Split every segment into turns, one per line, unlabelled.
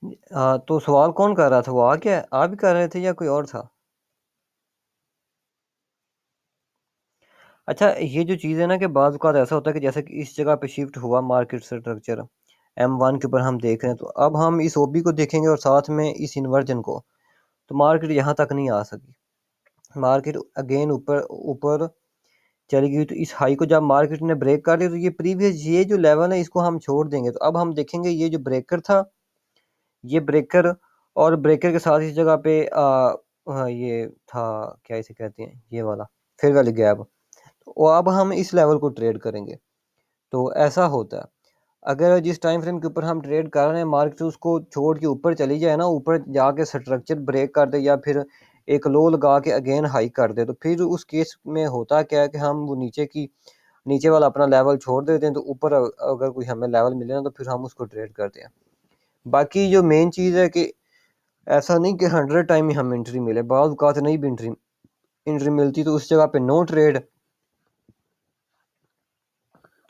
तो सवाल कौन कर रहा था? वो आप ही कर रहे थे या कोई और था? अच्छा, ये जो चीज़ है ना कि बाज़ औक़ात ऐसा होता है कि जैसे कि इस जगह पे शिफ्ट हुआ मार्केट स्ट्रक्चर M1 के ऊपर हम देख रहे हैं, तो अब हम इस ओबी को देखेंगे और साथ में इस इन्वर्जन को, तो मार्केट यहाँ तक नहीं आ सकी। मार्केट अगेन ऊपर ऊपर चली गई, तो इस हाई को जब मार्केट ने ब्रेक कर लिया तो ये प्रीवियस ये जो लेवल है इसको हम छोड़ देंगे। तो अब हम देखेंगे ये जो ब्रेकर था, ये ब्रेकर और ब्रेकर के साथ इस जगह पे ये था, क्या इसे कहते हैं, ये वाला फेयर वैल्यू गैप। तो अब हम इस लेवल को ट्रेड करेंगे। तो ऐसा होता है, अगर जिस टाइम फ्रेम के ऊपर हम ट्रेड कर रहे हैं मार्केट उसको छोड़ के ऊपर चली जाए ना, ऊपर जाके स्ट्रक्चर ब्रेक कर दे या फिर एक लो लगा के अगेन हाई कर दे, तो फिर उस केस में होता क्या है कि हम वो नीचे वाला अपना लेवल छोड़ देते हैं, तो ऊपर अगर कोई हमें लेवल मिले ना तो फिर हम उसको ट्रेड करते हैं। बाकी जो मेन चीज़ है कि ऐसा नहीं कि 100 टाइम ही हमें एंट्री मिले, बाज़ औक़ात नहीं भी एंट्री एंट्री मिलती, तो उस जगह पे नो ट्रेड।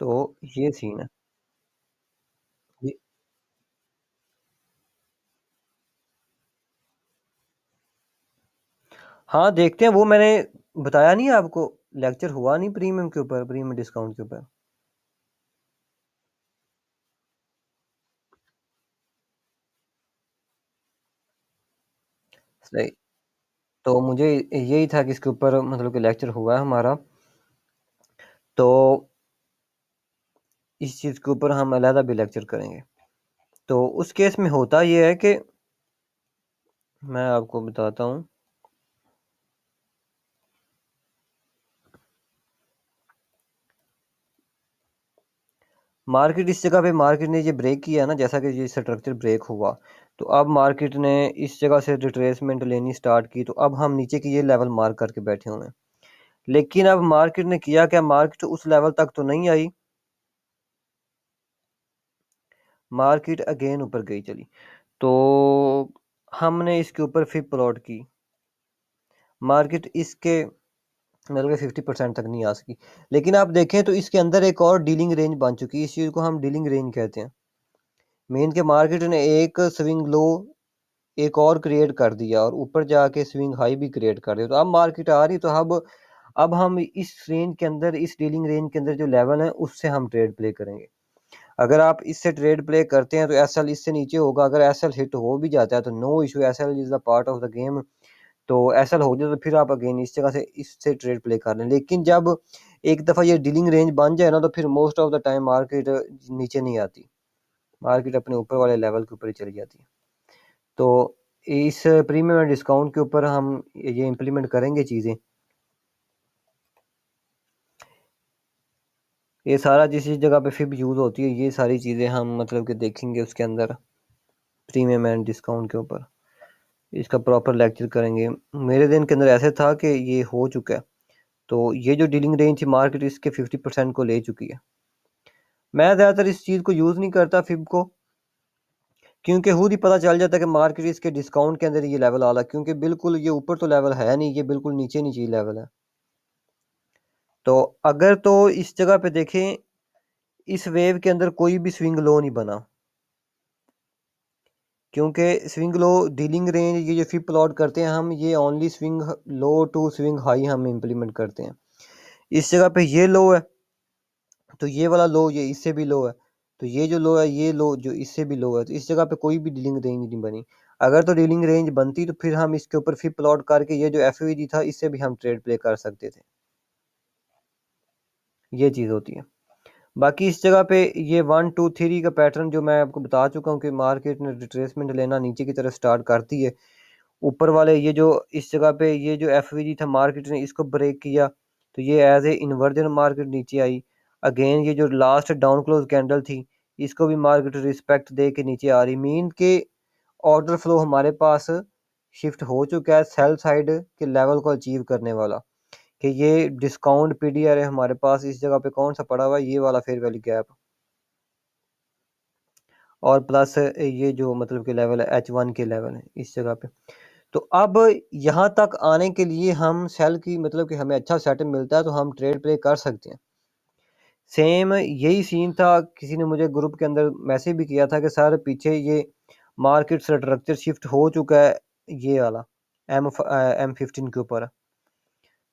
तो ये सीन है। ये हाँ, देखते हैं, वो मैंने बताया नहीं आपको, लेक्चर हुआ नहीं प्रीमियम के ऊपर, प्रीमियम डिस्काउंट के ऊपर। सही। तो मुझे यही था कि इसके ऊपर मतलब कि लेक्चर हुआ है हमारा, तो इस चीज़ के ऊपर हम अलहदा भी लेक्चर करेंगे। तो उस केस में होता ये है कि मैं आपको बताता हूँ। मार्केट इस जगह पे मार्केट ने ये ब्रेक किया ना, जैसा कि ये स्ट्रक्चर ब्रेक हुआ, तो अब मार्केट ने इस जगह से रिट्रेसमेंट लेनी स्टार्ट की, तो अब हम नीचे की ये लेवल मार्क करके बैठे हुए हैं। लेकिन अब मार्केट ने किया क्या, मार्केट उस लेवल तक तो नहीं आई, मार्केट अगेन ऊपर गई चली, तो हमने इसके ऊपर फिर प्लॉट की, मार्केट इसके मतलब 50% तक नहीं आ सकी। लेकिन आप देखें तो इसके अंदर एक और डीलिंग रेंज बन चुकी है, इस चीज़ को हम डीलिंग रेंज कहते हैं। मेन के मार्केट ने एक स्विंग लो एक और क्रिएट कर दिया और ऊपर जाके स्विंग हाई भी क्रिएट कर दिया, तो अब मार्केट आ रही, तो अब हम इस रेंज के अंदर, इस डीलिंग रेंज के अंदर जो लेवल है उससे हम ट्रेड प्ले करेंगे। अगर आप इससे ट्रेड प्ले करते हैं तो एसएल इससे नीचे होगा, अगर एसएल हिट हो भी जाता है तो no issue, SL is the part of the game. तो एसएल हो जाए तो फिर आप अगेन इस जगह से इससे ट्रेड प्ले कर लें। लेकिन जब एक दफ़ा ये डीलिंग रेंज बन जाए ना, तो फिर most of the time market नीचे नहीं आती, मार्केट अपने ऊपर वाले लेवल के ऊपर ही चली जाती है। तो इस प्रीमियम एंड डिस्काउंट के ऊपर हम ये इम्प्लीमेंट करेंगे चीज़ें। ये सारा जिस जिस जगह पे फिब यूज़ होती है ये सारी चीज़ें हम मतलब कि देखेंगे उसके अंदर, प्रीमियम एंड डिस्काउंट के ऊपर इसका प्रॉपर लेक्चर करेंगे। मेरे दिन के अंदर ऐसे था कि ये हो चुका है, तो ये जो डीलिंग रेंज थी मार्केट इसके 50% को ले चुकी है। मैं ज़्यादातर इस चीज़ को यूज़ नहीं करता फिब को, क्योंकि खुद ही पता चल जाता है कि मार्केट इसके डिस्काउंट के अंदर ये लेवल आ रहा है, क्योंकि बिल्कुल ये ऊपर तो लेवल है नहीं, ये बिल्कुल नीचे नीचे ही लेवल है। तो अगर तो इस जगह पे देखें, इस वेव के अंदर कोई भी स्विंग लो नहीं बना, क्योंकि स्विंग लो डीलिंग रेंज ये जो फिब प्लॉट करते हैं हम, ये only swing low to swing high हम इम्प्लीमेंट करते हैं। इस जगह पे ये लो है, तो ये वाला लो ये इससे भी लो है, तो ये जो लो है ये लो जो इससे भी लो है, तो इस जगह पे कोई भी डीलिंग रेंज नहीं बनी। अगर तो डीलिंग रेंज बनती तो फिर हम इसके ऊपर फिर प्लॉट करके ये जो एफ था इससे भी हम ट्रेड प्ले कर सकते थे, ये चीज़ होती है। बाकी इस जगह पे ये 1 2 3 का पैटर्न जो मैं आपको बता चुका हूँ कि मार्केट ने रिट्रेसमेंट लेना नीचे की तरफ स्टार्ट करती है, ऊपर वाले ये जो इस जगह पे ये जो एफ था मार्केट ने इसको ब्रेक किया, तो ये एज ए इन्वर्जन मार्केट नीचे आई। अगेन ये जो लास्ट डाउन क्लोज कैंडल थी इसको भी मार्केट रिस्पेक्ट दे के नीचे आ रही, मीन के ऑर्डर फ्लो हमारे पास शिफ्ट हो चुका है सेल साइड के लेवल को अचीव करने वाला, कि ये डिस्काउंट पीडीआर है हमारे पास इस जगह पे कौन सा पड़ा हुआ है, ये वाला फेयर वैल्यू गैप, और प्लस ये जो मतलब के लेवल है H1 के लेवल है इस जगह पे। तो अब यहाँ तक आने के लिए हम सेल की मतलब कि हमें अच्छा सेटअप मिलता है तो हम ट्रेड प्ले कर सकते हैं। सेम यही सीन था, किसी ने मुझे ग्रुप के अंदर मैसेज भी किया था कि सर पीछे ये मार्केट स्ट्रक्चर शिफ्ट हो चुका है ये वाला M15 के ऊपर।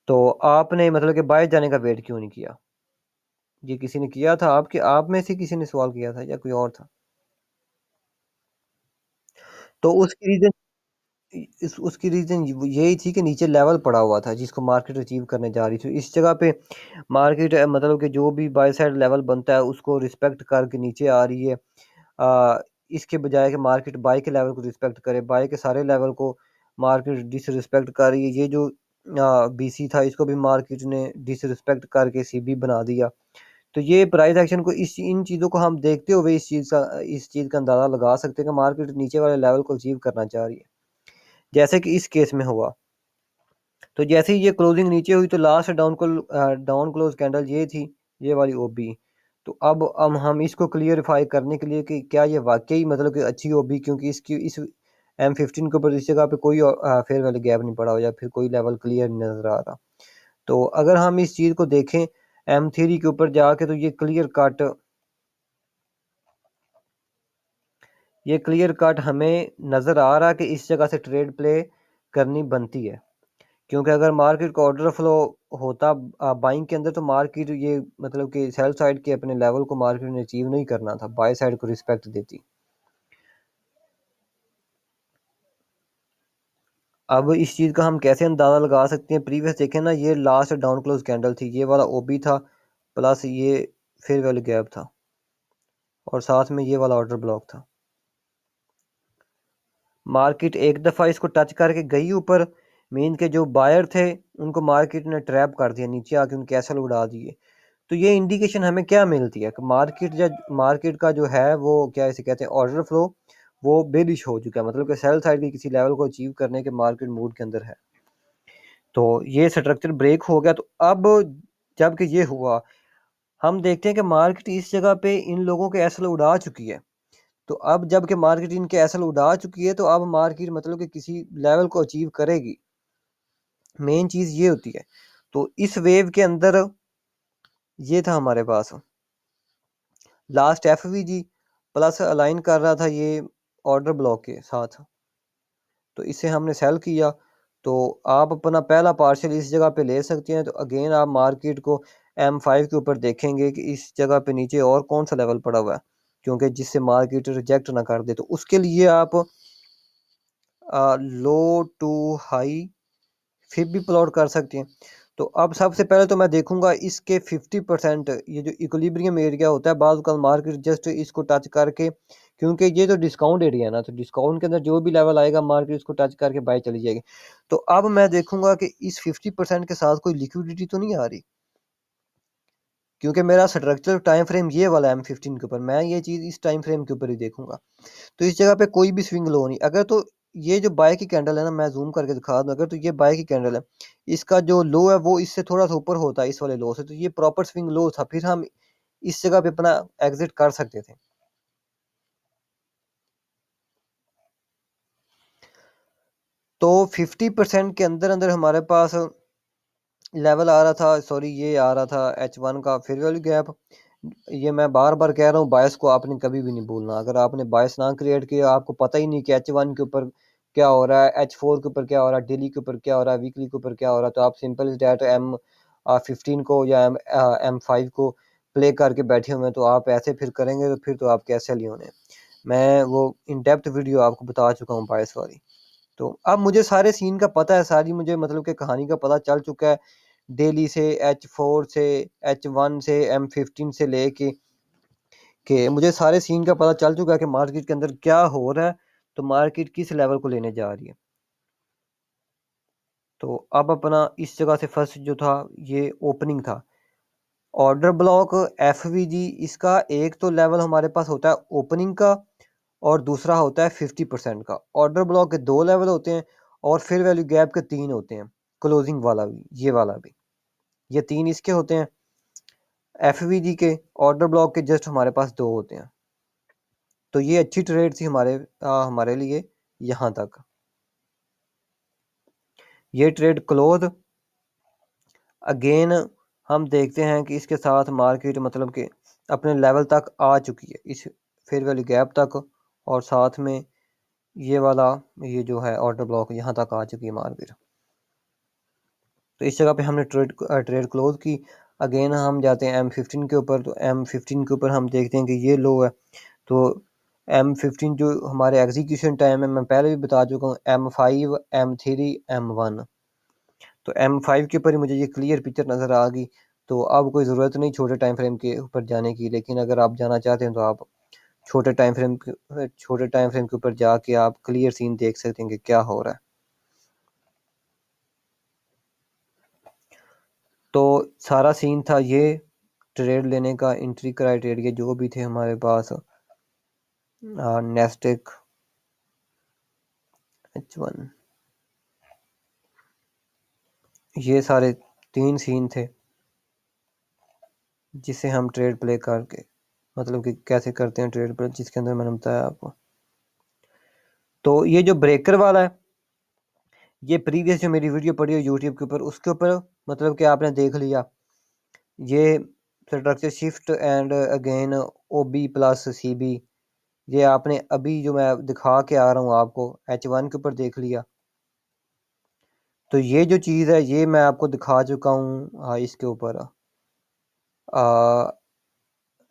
तो आपने मतलब कि बाय जाने का वेट क्यों नहीं किया? ये किसी ने किया था आपके, आप में से किसी ने सवाल किया था या कोई और था? तो उसकी रीजन उसकी रीजन यही थी कि नीचे लेवल पड़ा हुआ था जिसको मार्केट अचीव करने जा रही थी। इस जगह पे मार्केट मतलब कि जो भी बाय साइड लेवल बनता है उसको रिस्पेक्ट करके नीचे आ रही है। आ, इसके बजाय कि मार्केट बाय के लेवल को रिस्पेक्ट करे, बाय के सारे लेवल को मार्केट डिसरिस्पेक्ट कर रही है। ये जो बीसी था इसको भी मार्केट ने डिसरिस्पेक्ट करके सीबी बना दिया। तो ये प्राइस एक्शन को इन चीज़ों को हम देखते हुए इस चीज़ का अंदाज़ा लगा सकते हैं कि मार्केट नीचे वाले लेवल को अचीव करना चाह रही है, जैसे कि इस केस में हुआ। तो जैसे ही ये क्लोजिंग नीचे हुई तो लास्ट डाउन क्लोज कैंडल ये थी, ये वाली ओबी। तो अब हम इसको क्लियरिफाई करने के लिए कि क्या ये वाकई मतलब कि अच्छी ओबी, क्योंकि इसकी इस M15 के ऊपर इस जगह पे कोई फेयर वैल्यू गैप नहीं पड़ा हो या फिर कोई लेवल क्लियर नहीं नजर आ रहा। तो अगर हम इस चीज़ को देखें M3 के ऊपर जाके तो ये क्लियर कट हमें नज़र आ रहा है कि इस जगह से ट्रेड प्ले करनी बनती है। क्योंकि अगर मार्केट का ऑर्डर फ्लो होता बाइंग के अंदर तो मार्केट ये मतलब कि सेल साइड के अपने लेवल को मार्केट ने अचीव नहीं करना था, बाय साइड को रिस्पेक्ट देती। अब इस चीज़ का हम कैसे अंदाज़ा लगा सकते हैं? प्रीवियस देखें ना, ये लास्ट डाउन क्लोज कैंडल थी, ये वाला ओबी था, प्लस ये फेयर वैल्यू गैप था और साथ में ये वाला ऑर्डर ब्लॉक था। मार्केट एक दफ़ा इसको टच करके गई ऊपर, मीन के जो बायर थे उनको मार्केट ने ट्रैप कर दिया, नीचे आके उनके एसल उड़ा दिए। तो ये इंडिकेशन हमें क्या मिलती है कि मार्केट का जो है वो क्या इसे कहते हैं ऑर्डर फ्लो, वो बेरिश हो चुका है, मतलब कि सेल साइड के किसी लेवल को अचीव करने के मार्केट मूड के अंदर है। तो ये स्ट्रक्चर ब्रेक हो गया। तो अब जबकि ये हुआ, हम देखते हैं कि मार्केट इस जगह पे इन लोगों के एसल उड़ा चुकी है। तो अब जबकि मार्केट इनके एसल उड़ा चुकी है तो अब मार्केट मतलब कि किसी लेवल को अचीव करेगी, मेन चीज ये होती है। तो इस वेव के अंदर ये था हमारे पास लास्ट एफवीजी प्लस अलाइन कर रहा था ये ऑर्डर ब्लॉक के साथ, तो इसे हमने सेल किया। तो आप अपना पहला पार्शियल इस जगह पे ले सकते हैं। तो अगेन आप मार्केट को M5 के ऊपर देखेंगे कि इस जगह पे नीचे और कौन सा लेवल पड़ा हुआ है, क्योंकि जिससे मार्केट रिजेक्ट ना कर दे। तो उसके लिए आप लो टू हाई फिर भी प्लॉट कर सकते हैं। तो अब सबसे पहले तो मैं देखूंगा इसके 50%, ये जो इक्विलिब्रियम एरिया होता है बाज़ का मार्केट जस्ट इसको टच करके, क्योंकि ये तो डिस्काउंट एरिया है ना, तो डिस्काउंट के अंदर जो भी लेवल आएगा मार्केट इसको टच करके बाय चली जाएगी। तो अब मैं देखूंगा कि इस 50% के साथ कोई लिक्विडिटी तो नहीं आ रही, क्योंकि मेरा स्ट्रक्चर टाइम फ्रेम ये वाला है M15 के ऊपर, मैं ये चीज़ इस टाइम फ्रेम के ऊपर ही देखूंगा। तो इस जगह पे कोई भी स्विंग लो नहीं। अगर तो ये जो बाय की कैंडल है ना, मैं जूम करके दिखा दूं, अगर तो ये बाय की कैंडल है, इसका जो लो है वो इससे थोड़ा सा ऊपर होता है इस वाले लो से, तो ये प्रॉपर स्विंग लो था, फिर हम इस जगह पे अपना एग्जिट कर सकते थे। तो 50% के अंदर अंदर हमारे पास लेवल आ रहा था, सॉरी ये आ रहा था H1 का फेयर वैल्यू गैप। ये मैं बार बार कह रहा हूँ, बायस को आपने कभी भी नहीं भूलना। अगर आपने बायस ना क्रिएट किया, आपको पता ही नहीं कि H1 के ऊपर क्या हो रहा है, H4 के ऊपर क्या हो रहा है, डेली के ऊपर क्या हो रहा है, वीकली के ऊपर क्या हो रहा है, तो आप सिंपल इज डैट M15 को या M5 को प्ले करके बैठे हुए हैं, तो आप ऐसे फिर करेंगे तो फिर तो आप कैसे लिए होने। मैं वो इन डेप्थ वीडियो आपको बता चुका हूँ बायस वाली। तो अब मुझे सारे सीन का पता है, सारी मुझे मतलब कि कहानी का पता चल चुका है, डेली से H4 से H1 से M15 से लेके कि मुझे सारे सीन का पता चल चुका है कि मार्केट के अंदर क्या हो रहा है, तो मार्केट किस लेवल को लेने जा रही है। तो अब अपना इस जगह से फर्स्ट जो था ये ओपनिंग था ऑर्डर ब्लॉक एफवीजी। इसका एक तो लेवल हमारे पास होता है ओपनिंग का और दूसरा होता है 50% का। ऑर्डर ब्लॉक के दो लेवल होते हैं और फिर वैल्यू गैप के तीन होते हैं, क्लोजिंग वाला भी ये वाला भी, ये तीन इसके होते हैं। एफवीजी के ऑर्डर ब्लॉक के जस्ट हमारे पास दो होते हैं। तो ये अच्छी ट्रेड थी हमारे लिए यहाँ तक। ये ट्रेड क्लोज। अगेन हम देखते हैं कि इसके साथ मार्केट मतलब कि अपने लेवल तक आ चुकी है, इस फेयर वैल्यू गैप तक, और साथ में ये वाला, ये जो है ऑर्डर ब्लॉक यहाँ तक आ चुकी है मार्केट। तो इस जगह पे हमने ट्रेड क्लोज की। अगेन हम जाते हैं M15 के ऊपर। तो M15 के ऊपर हम देखते हैं कि ये लो है। तो M15 जो हमारे एग्जीक्यूशन टाइम है, मैं पहले भी बता चुका हूँ, M5, M3, M1। तो M5 के ऊपर ही मुझे ये क्लियर पिक्चर नज़र आ गई। तो अब कोई ज़रूरत नहीं छोटे टाइम फ्रेम के ऊपर जाने की, लेकिन अगर आप जाना चाहते हैं तो आप छोटे टाइम फ्रेम के ऊपर जाके आप क्लियर सीन देख सकते हैं कि क्या हो रहा है। तो सारा सीन था ये ट्रेड लेने का, एंट्री क्राइटेरिया जो भी थे हमारे पास, नेस्टेक, H1, ये सारे 3 सीन थे जिसे हम ट्रेड प्ले करके, मतलब कि कैसे करते हैं ट्रेड प्ले, जिसके अंदर मैंने बताया आपको। तो ये जो ब्रेकर वाला है, ये प्रीवियस जो मेरी वीडियो पड़ी है यूट्यूब के ऊपर, उसके ऊपर मतलब कि आपने देख लिया, ये structure shift and again OB plus CB, ये आपने अभी जो मैं दिखा के आ रहा हूँ आपको H1 के ऊपर देख लिया। तो ये जो चीज़ है ये मैं आपको दिखा चुका हूँ इसके ऊपर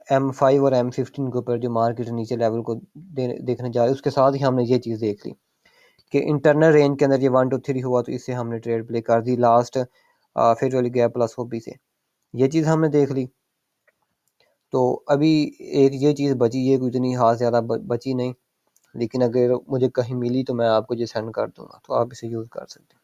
M5 और M15 के ऊपर, जो मार्केट नीचे लेवल को देखने जा रहे हैं, उसके साथ ही हमने ये चीज़ देख ली कि इंटरनल रेंज के अंदर ये 1 2 3 हुआ, तो इससे हमने ट्रेड प्ले कर दी लास्ट फिर वाली गैप प्लस OB से, ये चीज़ हमने देख ली। तो अभी एक ये चीज़ बची, ये कोई इतनी खास ज़्यादा बची नहीं, लेकिन अगर मुझे कहीं मिली तो मैं आपको ये सेंड कर दूंगा, तो आप इसे यूज़ कर सकते हैं।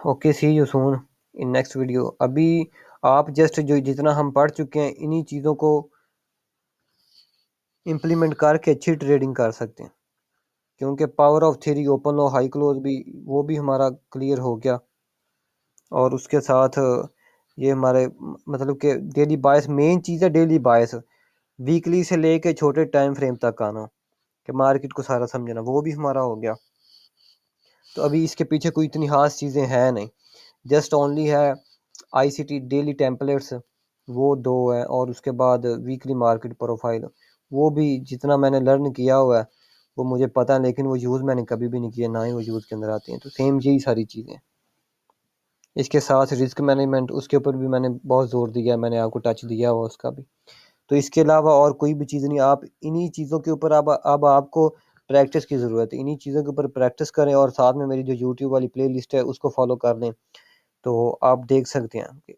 Okay, see you soon in next video. अभी आप जस्ट जो जितना हम पढ़ चुके हैं इन्हीं चीज़ों को इम्प्लीमेंट करके अच्छी ट्रेडिंग कर सकते हैं, क्योंकि power of theory, open low, high close भी, वो भी हमारा क्लियर हो गया। और उसके साथ ये हमारे मतलब कि डेली बायस, मेन चीज़ है डेली बायस, वीकली से लेके छोटे टाइम फ्रेम तक आना, कि मार्केट को सारा समझना, वो भी हमारा हो गया। तो अभी इसके पीछे कोई इतनी खास चीज़ें हैं नहीं, जस्ट ओनली है ICT डेली टेम्पलेट्स, वो 2 है, और उसके बाद वीकली मार्केट प्रोफाइल, वो भी जितना मैंने लर्न किया हुआ है वो मुझे पता है, लेकिन वो यूज़ मैंने कभी भी नहीं किया, ना ही वो यूज़ के अंदर आती हैं। तो सेम यही सारी चीज़ें। इसके साथ रिस्क मैनेजमेंट, उसके ऊपर भी मैंने बहुत ज़ोर दिया, मैंने आपको टच दिया हुआ उसका भी। तो इसके अलावा और कोई भी चीज़ नहीं, आप इन्हीं चीज़ों के ऊपर अब आपको प्रैक्टिस की ज़रूरत है। इन्हीं चीज़ों के ऊपर प्रैक्टिस करें, और साथ में मेरी जो यूट्यूब वाली प्ले लिस्ट है उसको फॉलो कर लें, तो आप देख सकते हैं कि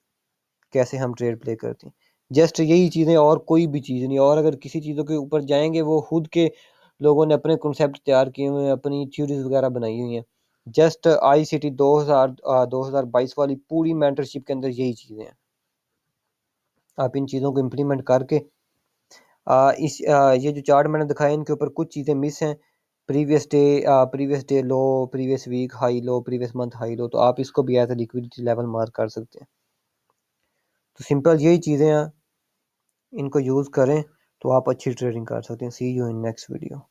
कैसे हम ट्रेड प्ले करते हैं। जस्ट यही चीज़ें, और कोई भी चीज़ नहीं। और अगर किसी चीज़ों के ऊपर जाएंगे, वो खुद के लोगों ने अपने कॉन्सेप्ट तैयार किए हुए हैं, अपनी थ्योरीज वगैरह बनाई हुई हैं। जस्ट ICT 2022 वाली पूरी मेंटरशिप के अंदर यही चीज़ें हैं। आप इन चीज़ों को इम्प्लीमेंट करके ये जो चार्ट मैंने दिखाया, इनके ऊपर कुछ चीज़ें मिस हैं, previous day low, previous week high low, previous month high low, तो आप इसको भी as a liquidity level mark कर सकते हैं। तो सिंपल यही चीज़ें हैं, इनको यूज़ करें तो आप अच्छी ट्रेडिंग कर सकते हैं। सी यू इन नेक्स्ट वीडियो।